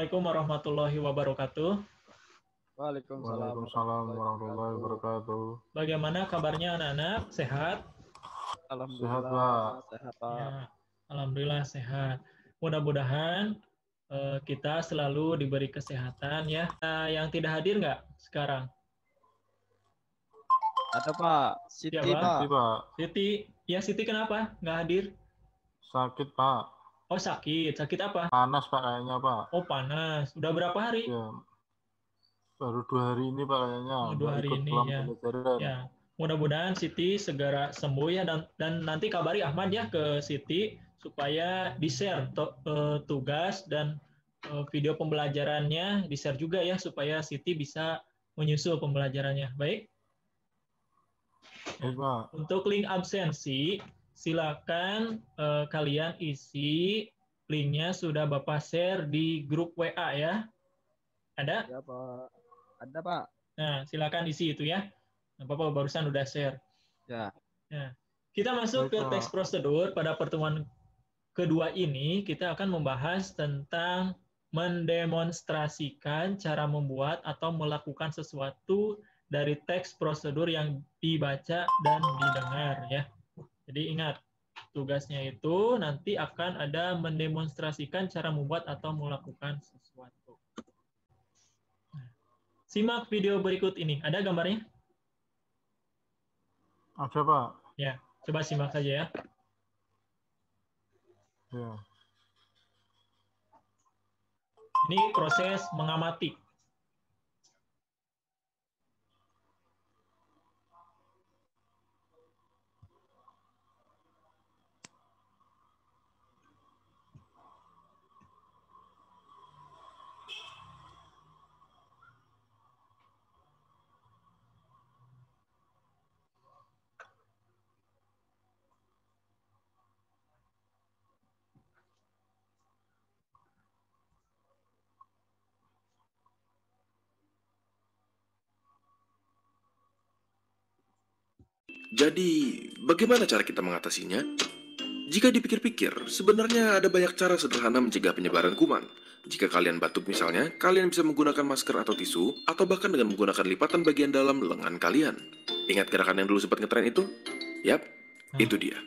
Assalamualaikum warahmatullahi wabarakatuh. Waalaikumsalam Waalaikumsalam warahmatullahi wabarakatuh. Bagaimana kabarnya anak-anak? Sehat? Sehat, Pak. Sehat, Pak. Ya, alhamdulillah sehat. Mudah-mudahan kita selalu diberi kesehatan ya. Yang tidak hadir nggak sekarang? Ada, Pak. Siti, Ya, Pak. Pak. Siti, Pak. Siti, ya Siti kenapa nggak hadir? Sakit, Pak. Oh sakit, sakit apa? Panas, Pak, kayaknya, Pak. Oh panas. Udah berapa hari? Ya, baru 2 hari ini, Pak, kayaknya. Oh, 2 Nggak hari ikut ini pulang ya. pelajaran. Ya, mudah-mudahan Siti segera sembuh ya dan nanti kabari Ahmad ya ke Siti supaya di-share tugas dan video pembelajarannya di-share juga ya supaya Siti bisa menyusul pembelajarannya. Baik. Baik, Pak. Untuk link absensi silakan kalian isi linknya sudah Bapak share di grup WA ya. Ada? Ya, Pak. Ada, Pak. Nah, silakan isi itu ya. Bapak barusan udah share. Ya. Nah, kita masuk ke teks prosedur. Pada pertemuan kedua ini, kita akan membahas tentang mendemonstrasikan cara membuat atau melakukan sesuatu dari teks prosedur yang dibaca dan didengar ya. Jadi ingat, tugasnya itu nanti akan ada mendemonstrasikan cara membuat atau melakukan sesuatu. Simak video berikut ini. Ada gambarnya? Ada, Pak. Ya, coba simak saja ya. Ya. Ini proses mengamati. Jadi, bagaimana cara kita mengatasinya? Jika dipikir-pikir, sebenarnya ada banyak cara sederhana mencegah penyebaran kuman. Jika kalian batuk misalnya, kalian bisa menggunakan masker atau tisu, atau bahkan dengan menggunakan lipatan bagian dalam lengan kalian. Ingat gerakan yang dulu sempat ngetren itu? Yap, itu dia.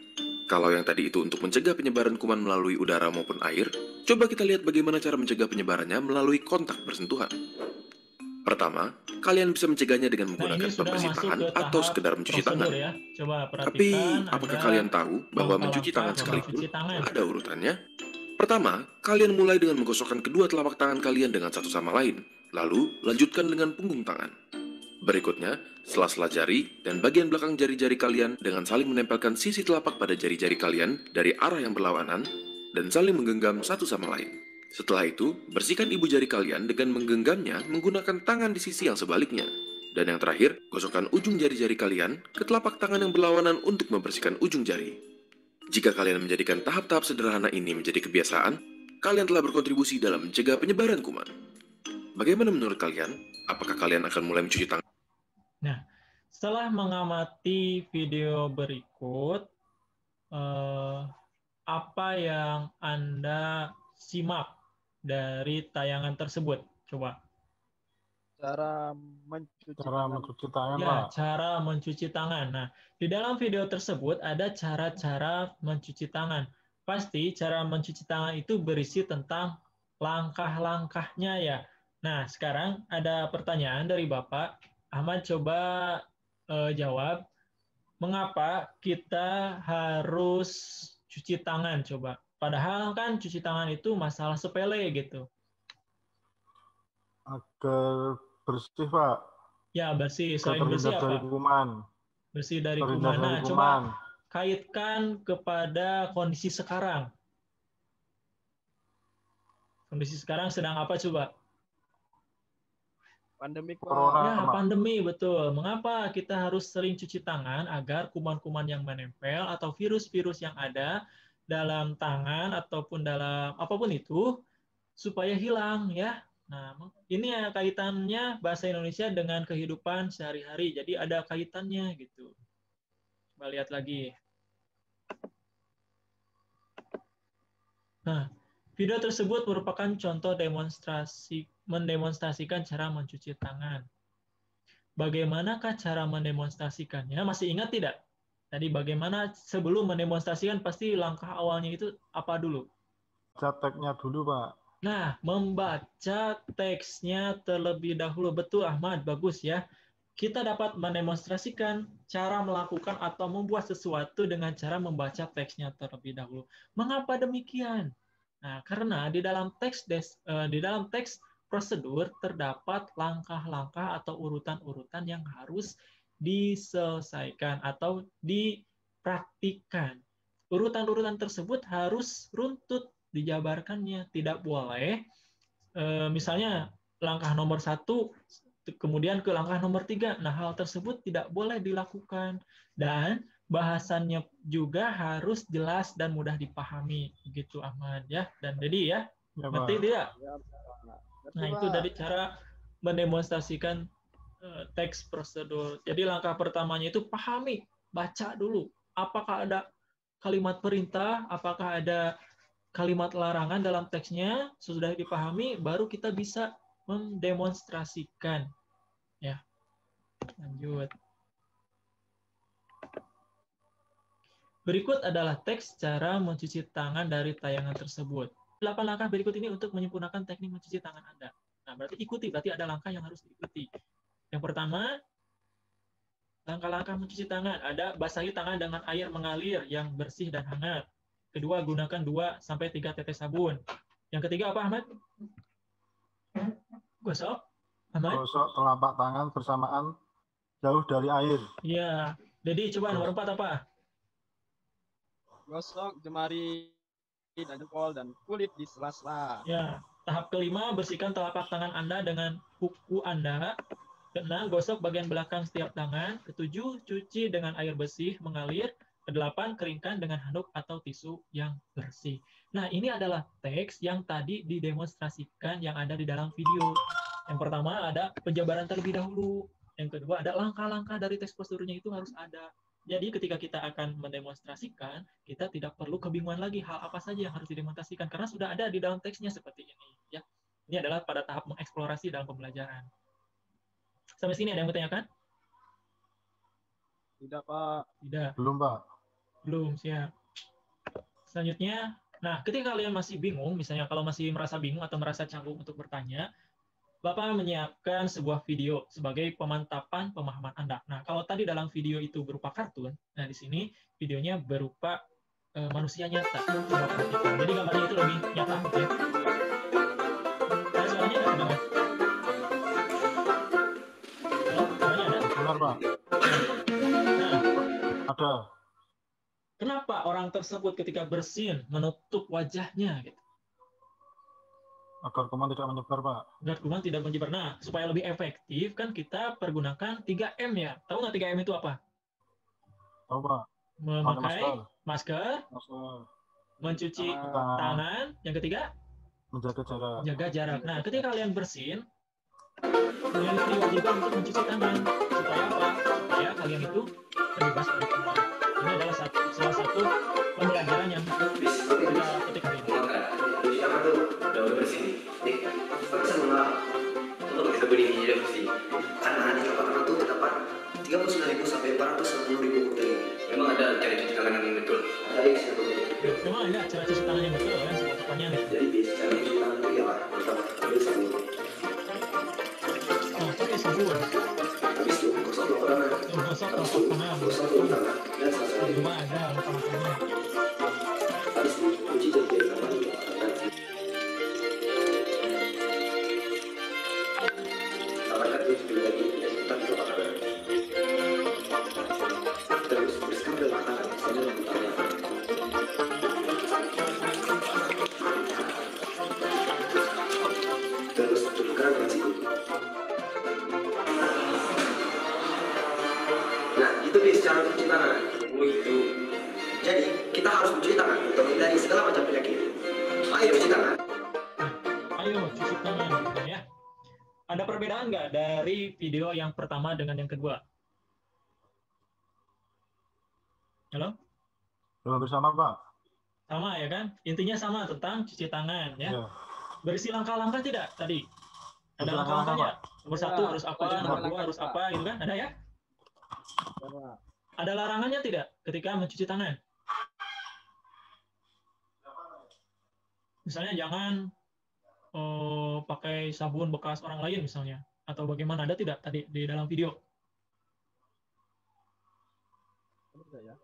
Kalau yang tadi itu untuk mencegah penyebaran kuman melalui udara maupun air, coba kita lihat bagaimana cara mencegah penyebarannya melalui kontak bersentuhan. Pertama, kalian bisa mencegahnya dengan menggunakan pembersih tangan atau sekedar mencuci tangan. Ya. Coba Tapi, perhatikan, apakah kalian tahu bahwa mencuci tangan sekalipun ada urutannya? Pertama, kalian mulai dengan menggosokkan kedua telapak tangan kalian dengan satu sama lain. Lalu, lanjutkan dengan punggung tangan. Berikutnya, sela-sela jari dan bagian belakang jari-jari kalian dengan saling menempelkan sisi telapak pada jari-jari kalian dari arah yang berlawanan dan saling menggenggam satu sama lain. Setelah itu, bersihkan ibu jari kalian dengan menggenggamnya menggunakan tangan di sisi yang sebaliknya. Dan yang terakhir, gosokkan ujung jari-jari kalian ke telapak tangan yang berlawanan untuk membersihkan ujung jari. Jika kalian menjadikan tahap-tahap sederhana ini menjadi kebiasaan, kalian telah berkontribusi dalam mencegah penyebaran kuman. Bagaimana menurut kalian? Apakah kalian akan mulai mencuci tangan? Nah, setelah mengamati video berikut, apa yang Anda simak dari tayangan tersebut? Coba. Cara mencuci tangan, Ya, Pak. cara mencuci tangan. Nah, di dalam video tersebut ada cara-cara mencuci tangan. Pasti cara mencuci tangan itu berisi tentang langkah-langkahnya ya. Nah, sekarang ada pertanyaan dari Bapak. Ahmad coba jawab. Mengapa kita harus cuci tangan? Coba. Padahal kan cuci tangan itu masalah sepele gitu. Agar bersih, Pak. Ya, bersih. Selain bersih dari apa? kuman. Bersih dari Terhindar kuman. dari Nah, kuman. coba kaitkan kepada kondisi sekarang. Kondisi sekarang sedang apa coba? Pandemi Ya, pandemi, betul. Mengapa kita harus sering cuci tangan agar kuman-kuman yang menempel atau virus-virus yang ada dalam tangan ataupun dalam apapun itu supaya hilang ya. Nah, ini ya kaitannya bahasa Indonesia dengan kehidupan sehari-hari. Jadi ada kaitannya gitu. Coba lihat lagi. Nah, Video tersebut merupakan contoh mendemonstrasikan cara mencuci tangan. Bagaimanakah cara mendemonstrasikannya? Masih ingat tidak? Tadi bagaimana sebelum mendemonstrasikan pasti langkah awalnya itu apa dulu? Baca tagnya dulu, Pak. Nah, membaca teksnya terlebih dahulu. Betul, Ahmad. Bagus ya. Kita dapat mendemonstrasikan cara melakukan atau membuat sesuatu dengan cara membaca teksnya terlebih dahulu. Mengapa demikian? Nah, karena di dalam teks prosedur terdapat langkah-langkah atau urutan-urutan yang harus diselesaikan atau dipraktikkan. Urutan-urutan tersebut harus runtut dijabarkannya, tidak boleh misalnya langkah nomor 1 kemudian ke langkah nomor 3. Nah, hal tersebut tidak boleh dilakukan dan bahasannya juga harus jelas dan mudah dipahami, begitu Ahmad ya. Dan Dedi ya, ngerti tidak? Nah, itu dari cara mendemonstrasikan teks prosedur. Jadi langkah pertamanya itu pahami, baca dulu. Apakah ada kalimat perintah, apakah ada kalimat larangan dalam teksnya, sudah dipahami, baru kita bisa mendemonstrasikan. Ya, lanjut. Berikut adalah teks cara mencuci tangan dari tayangan tersebut. 8 langkah berikut ini untuk menyempurnakan teknik mencuci tangan Anda. Nah, berarti ikuti, berarti ada langkah yang harus diikuti. Yang pertama, langkah-langkah mencuci tangan. Ada basahi tangan dengan air mengalir yang bersih dan hangat. Kedua, gunakan 2-3 tetes sabun. Yang ketiga apa, Ahmad? Gosok. Ahmad? Gosok telapak tangan bersamaan jauh dari air. Iya. Jadi coba nomor 4 apa? Gosok jemari dan jempol dan kulit di sela-sela. Ya. Tahap kelima, bersihkan telapak tangan Anda dengan kuku Anda. Keenam, gosok bagian belakang setiap tangan. Ketujuh, cuci dengan air bersih mengalir. Kedelapan, keringkan dengan handuk atau tisu yang bersih. Nah, ini adalah teks yang tadi didemonstrasikan yang ada di dalam video. Yang pertama ada penjabaran terlebih dahulu. Yang kedua ada langkah-langkah dari teks prosedurnya itu harus ada. Jadi ketika kita akan mendemonstrasikan, kita tidak perlu kebingungan lagi hal apa saja yang harus didemonstrasikan karena sudah ada di dalam teksnya seperti ini. Ya, ini adalah pada tahap mengeksplorasi dalam pembelajaran. Sampai sini ada yang bertanyakan? Tidak, Pak. Tidak. Belum, Pak. Belum, siap. Selanjutnya, nah ketika kalian masih bingung, misalnya kalau masih merasa bingung atau merasa canggung untuk bertanya, Bapak menyiapkan sebuah video sebagai pemantapan pemahaman Anda. Nah, kalau tadi dalam video itu berupa kartun, nah di sini videonya berupa manusia nyata. Coba perhatikan. Jadi gambarnya itu lebih nyata. Ya. Nah, suaranya ada dengar? Halo, suaranya ada? Benar, Pak. Nah, Ada. kenapa orang tersebut ketika bersin menutup wajahnya? Gitu? Agar kuman tidak menyebar, Pak. Agar kuman tidak menyebar. Nah, supaya lebih efektif kan kita pergunakan 3M ya. Tahu nggak 3M itu apa? Tahu, Pak. Memakai masker, mencuci tangan. Yang ketiga, menjaga jarak. Jaga jarak. Nah, ketika kalian bersin, kalian diwajibkan untuk mencuci tangan. Supaya apa? Supaya kalian itu terbebas dari kuman. Ini adalah salah satu pembelajaran yang kita petik hari ini. Udah bersih nih. Bisa mengalah untuk bisa berdiri jadi bersih. Karena di lapangan itu terdapat 39.000 sampai 460.000 bakteri. Memang ada cara cuci tangan yang betul. Ada yang bisa betul. Memang ada cara cuci tangan yang betul kan? Sebuah pertanyaan. Jadi biasa cara cuci tangan itu ya, pertama ambil sabun. Oh, pakai sabun. Habis itu gosok telapak tangan. Gosok telapak tangan. Gosok telapak tangan dan selesai. Cuma ada langkah-langkahnya. Habis itu cuci jari sama di telapak tangan. Tambahkan cuci lagi dan cepat di telapak tangan. Terus bersihkan telapak tangan sambil memutarnya. Terus tukarkan dengan siku. Nah, itu bis cara mencuci tangan. Begitu. Jadi, kita harus mencuci tangan untuk menghindari segala macam penyakit. Ayo cuci tangan. Ayo cuci tangan gitu ya. Ada perbedaan nggak dari video yang pertama dengan yang kedua? Halo? Belum bersama, Pak. Sama ya kan? Intinya sama tentang cuci tangan ya. Ya. Berisi langkah-langkah tidak tadi? Ada Berisi langkah-langkahnya. Nomor Ya, 1 harus apa, ada nomor 2 langkah, harus Pak. apa gitu kan? Ada ya? Ya, Pak. Ada larangannya tidak ketika mencuci tangan? Misalnya jangan pakai sabun bekas orang lain misalnya, atau bagaimana, ada tidak tadi di dalam video? Tidak ya.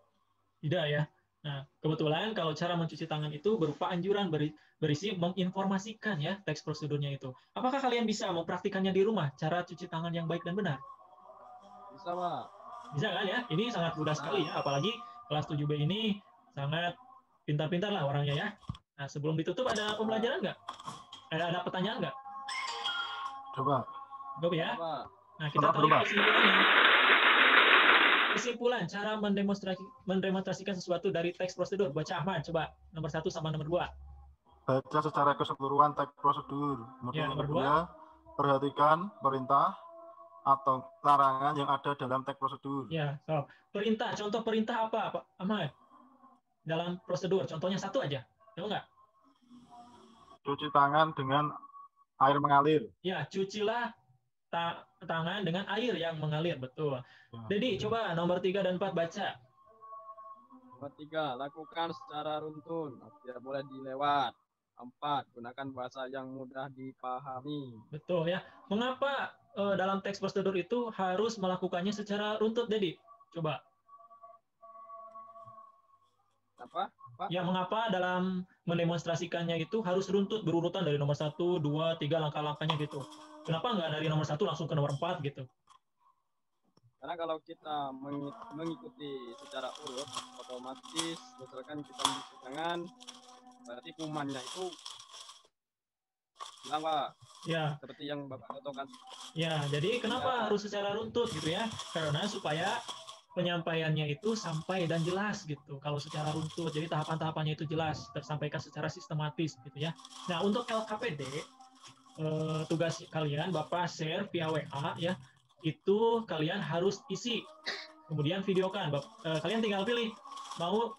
Tidak ya. Nah, kebetulan kalau cara mencuci tangan itu berupa anjuran berisi menginformasikan ya teks prosedurnya itu. Apakah kalian bisa mempraktikannya di rumah, cara cuci tangan yang baik dan benar? Bisa, Pak. Bisa kan ya? Ini sangat mudah sekali ya, apalagi kelas 7B ini sangat pintar-pintar lah orangnya ya. Nah, sebelum ditutup ada pembelajaran nggak? Ada pertanyaan nggak? Coba. Coba ya. Pak. Nah, kita tarik Berubah. kesimpulannya. Kesimpulan cara mendemonstrasikan sesuatu dari teks prosedur. Baca Ahmad, coba nomor 1 sama nomor 2. Baca secara keseluruhan teks prosedur. Ya, Kemudian nomor yang kedua, perhatikan perintah atau larangan yang ada dalam teks prosedur. Ya, so, perintah. Contoh perintah apa, Pak Ahmad? Dalam prosedur, contohnya satu aja. Tahu nggak? Cuci tangan dengan air mengalir. Ya, cucilah tangan dengan air yang mengalir, betul. Ya. Jadi, coba nomor 3 dan 4 baca. Nomor 3, lakukan secara runtun, tidak boleh dilewat. 4, gunakan bahasa yang mudah dipahami. Betul ya. Mengapa dalam teks prosedur itu harus melakukannya secara runtut, Dedi? Coba. Apa? Pak? Ya, mengapa dalam mendemonstrasikannya itu harus runtut, berurutan dari nomor 1, 2, 3 langkah-langkahnya gitu. Kenapa nggak dari nomor 1 langsung ke nomor 4 gitu? Karena kalau kita mengikuti secara urut, otomatis misalkan kita mencuci tangan, berarti kumannya itu hilang, Pak. Ya. Seperti yang Bapak contohkan. Ya, jadi kenapa harus secara runtut gitu ya? Karena supaya penyampaiannya itu sampai dan jelas gitu. Kalau secara runtut, jadi tahapan-tahapannya itu jelas, tersampaikan secara sistematis gitu ya. Nah, untuk LKPD, tugas kalian Bapak share via WA ya, itu kalian harus isi, kemudian videokan. Kalian tinggal pilih mau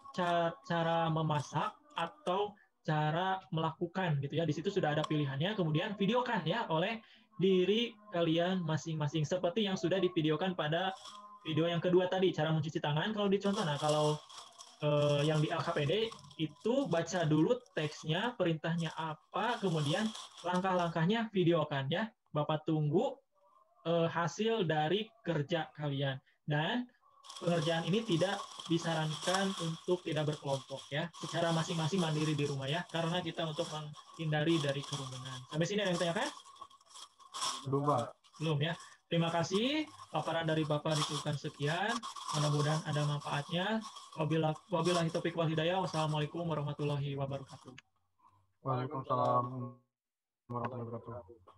cara memasak atau cara melakukan gitu ya. Di situ sudah ada pilihannya, kemudian videokan ya oleh diri kalian masing-masing seperti yang sudah divideokan pada video yang kedua tadi, cara mencuci tangan. Kalau dicontoh, nah kalau yang di LKPD itu baca dulu teksnya, perintahnya apa, kemudian langkah-langkahnya videokan ya. Bapak tunggu hasil dari kerja kalian. Dan pengerjaan ini tidak disarankan untuk tidak berkelompok ya, secara masing-masing mandiri di rumah ya, karena kita untuk menghindari dari kerumunan. Sampai sini ada yang ditanyakan? Belum, Pak. Belum ya. Terima kasih. Paparan dari Bapak ditutupan sekian. Mudah-mudahan ada manfaatnya. Wabillahi taufiq wal hidayah. Wassalamualaikum warahmatullahi wabarakatuh. Waalaikumsalam warahmatullahi wabarakatuh.